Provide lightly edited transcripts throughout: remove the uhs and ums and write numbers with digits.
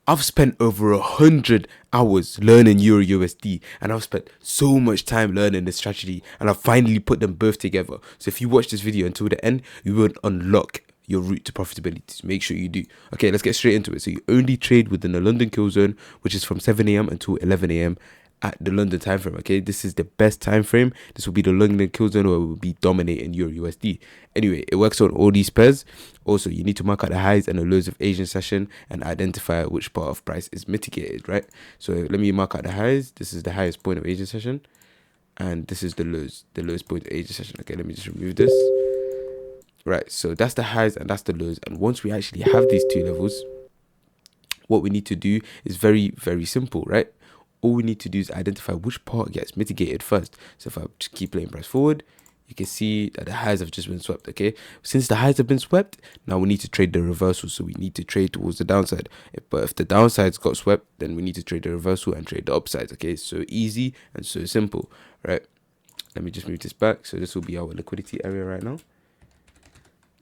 I've spent over 100 hours learning EURUSD, and I've spent so much time learning the strategy, and I've finally put them both together. So if you watch this video until the end, you will unlock your route to profitability. So make sure you do. Okay, let's get straight into it. So you only trade within the London kill zone, which is from 7 a.m. until 11 a.m. at the London time frame. Okay, this is the best time frame. This will be the London kill zone where we'll be dominating EURUSD. Anyway, it works on all these pairs. Also, you need to mark out the highs and the lows of Asian session and identify which part of price is mitigated, right? So let me mark out the highs. This is the highest point of Asian session, and this is the lowest point of Asian session. Okay, let me just remove this. Right, so that's the highs and that's the lows. And once we actually have these two levels, what we need to do is very, very simple, right? All we need to do is identify which part gets mitigated first. So if I just keep playing price forward, you can see that the highs have just been swept. Okay, since the highs have been swept, now we need to trade the reversal. So we need to trade towards the downside. But if the downsides got swept, then we need to trade the reversal and trade the upsides. Okay, so easy and so simple, right? Let me just move this back. So this will be our liquidity area right now.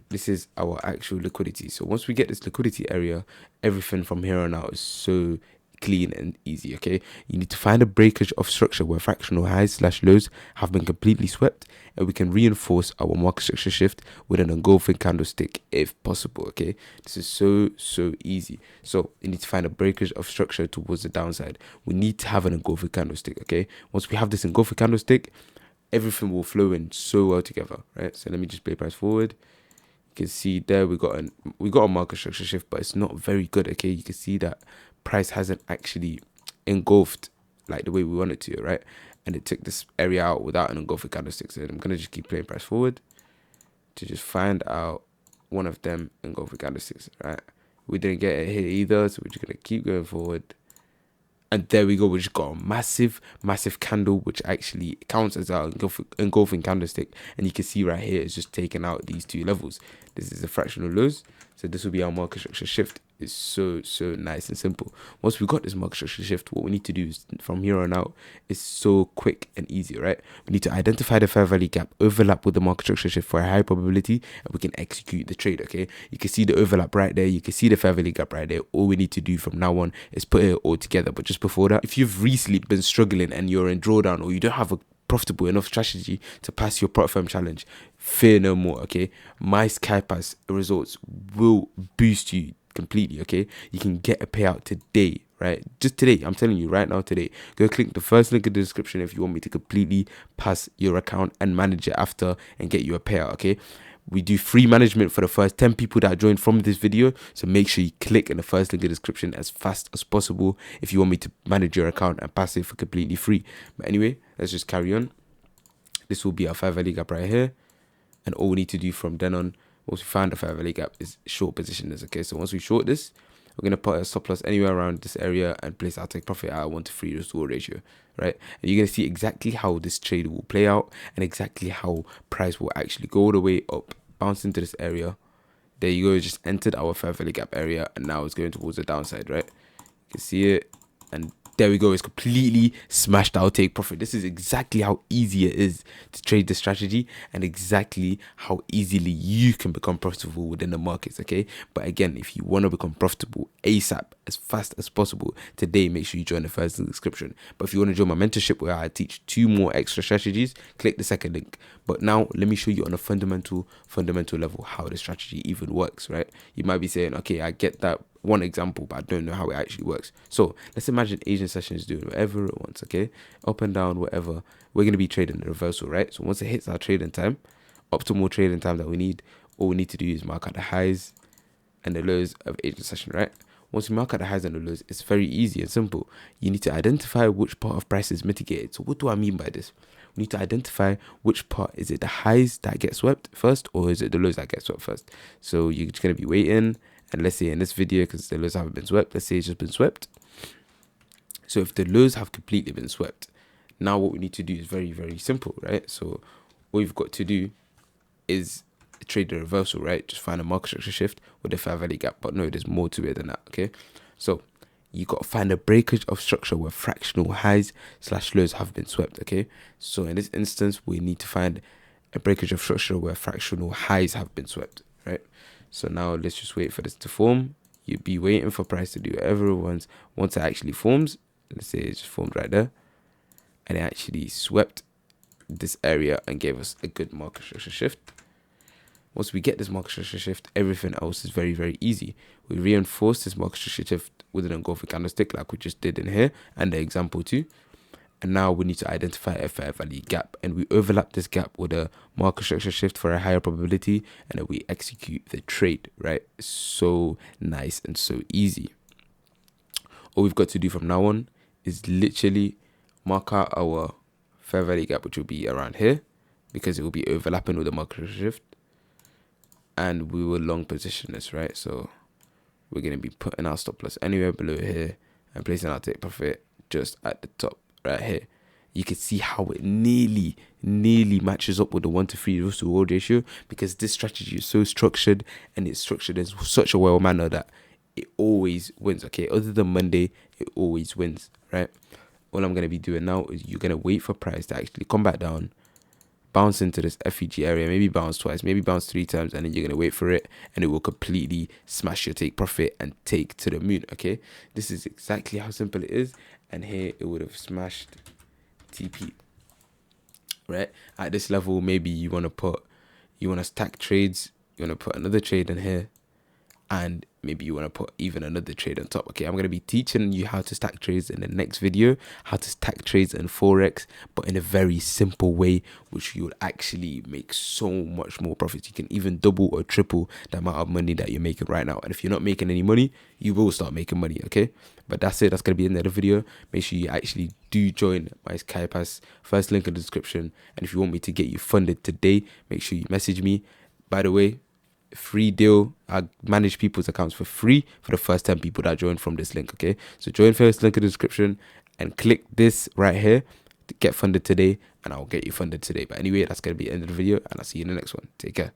This is our actual liquidity. So once we get this liquidity area, everything from here on out is so clean and easy. Okay, you need to find a breakage of structure where fractional highs / lows have been completely swept, and we can reinforce our market structure shift with an engulfing candlestick if possible. Okay, this is so easy. So you need to find a breakage of structure towards the downside. We need to have an engulfing candlestick. Okay, once we have this engulfing candlestick, everything will flow in so well together, right? So let me just play price forward. You can see there we got a market structure shift, but it's not very good. Okay, you can see that price hasn't actually engulfed like the way we want it to, right? And it took this area out without an engulfing candlestick. So I'm gonna just keep playing price forward to just find out one of them engulfing candlesticks, right? We didn't get it here either, so we're just gonna keep going forward. And there we go, we just got a massive candle, which actually counts as our engulfing candlestick. And you can see right here, it's just taking out these two levels. This is the fractional lows. So this will be our market structure shift. It's so nice and simple. Once we got this market structure shift, what we need to do is from here on out is so quick and easy, right? We need to identify the fair value gap, overlap with the market structure shift for a high probability, and we can execute the trade. Okay, you can see the overlap right there, you can see the fair value gap right there. All we need to do from now on is put it all together. But just before that, if you've recently been struggling and you're in drawdown, or you don't have a profitable enough strategy to pass your prop firm challenge, fear no more. Okay, my SkyPass results will boost you completely. Okay, you can get a payout today, right? Just today, I'm telling you right now, today. Go click the first link in the description if you want me to completely pass your account and manage it after and get you a payout. Okay, we do free management for the first 10 people that join from this video, so make sure you click in the first link in the description as fast as possible if you want me to manage your account and pass it for completely free. But anyway, let's just carry on. This will be our fair value gap right here, and all we need to do from then on, once we find the fair value gap, is short position this. Okay, so once we short this, we're going to put a stop loss anywhere around this area and place our take profit at a 1-to-3 restore ratio, right? And you're going to see exactly how this trade will play out and exactly how price will actually go all the way up, bounce into this area. There you go, it just entered our fair value gap area, and now it's going towards the downside, right? You can see it, and there we go, it's completely smashed our take profit. This is exactly how easy it is to trade the strategy, and exactly how easily you can become profitable within the markets. Okay, but again, if you want to become profitable ASAP, as fast as possible today, make sure you join the first link in the description. But if you want to join my mentorship where I teach 2 more extra strategies, click the second link. But now let me show you on a fundamental level how the strategy even works, right? You might be saying, okay, I get that one example, but I don't know how it actually works. So let's imagine Asian session is doing whatever it wants. Okay, up and down, whatever. We're going to be trading the reversal, right? So once it hits our trading time, optimal trading time that we need, all we need to do is mark out the highs and the lows of Asian session, right? Once you mark out the highs and the lows, it's very easy and simple. You need to identify which part of price is mitigated. So what do I mean by this? We need to identify which part. Is it the highs that get swept first, or is it the lows that get swept first? So you're just going to be waiting. And let's say in this video, because the lows haven't been swept, let's say it's just been swept. So if the lows have completely been swept, now what we need to do is very simple, right? So all you've got to do is trade the reversal, right? Just find a market structure shift with a fair value gap. But no, there's more to it than that. Okay, so you got to find a breakage of structure where fractional highs / lows have been swept. Okay, so in this instance, we need to find a breakage of structure where fractional highs have been swept, right? So now let's just wait for this to form. you'd be waiting for price to do whatever it wants. Once it actually forms, let's say it just formed right there, and it actually swept this area and gave us a good market structure shift. Once we get this market structure shift, everything else is very, very easy. We reinforce this market structure shift with an engulfing candlestick like we just did in here and the example too. And now we need to identify a fair value gap, and we overlap this gap with a market structure shift for a higher probability, and then we execute the trade, right? So nice and so easy. All we've got to do from now on is literally mark out our fair value gap, which will be around here because it will be overlapping with the market structure shift, and we will long position this, right? So we're going to be putting our stop loss anywhere below here and placing our take profit just at the top right here. You can see how it nearly matches up with the 1-to-3 risk to reward ratio, because this strategy is so structured, and it's structured in such a well manner that it always wins. Okay, other than Monday, it always wins, right? All I'm going to be doing now is you're going to wait for price to actually come back down, bounce into this FEG area, maybe bounce twice, maybe bounce 3 times, and then you're going to wait for it, and it will completely smash your take profit and take to the moon. Okay, this is exactly how simple it is. And here it would have smashed TP, right? At this level, maybe you want to stack trades, you want to put another trade in here, and maybe you want to put even another trade on top. Okay, I'm going to be teaching you how to stack trades in the next video, how to stack trades in Forex, but in a very simple way, which you will actually make so much more profits. You can even double or triple the amount of money that you're making right now. And if you're not making any money, you will start making money, okay? But that's it. That's going to be the end of the video. Make sure you actually do join my Sky Pass. First link in the description. And if you want me to get you funded today, make sure you message me. By the way, free deal. I manage people's accounts for free for the first 10 people that join from this link, okay? So join first link in the description and click this right here to get funded today, and I'll get you funded today. But anyway, that's going to be the end of the video, and I'll see you in the next one. Take care.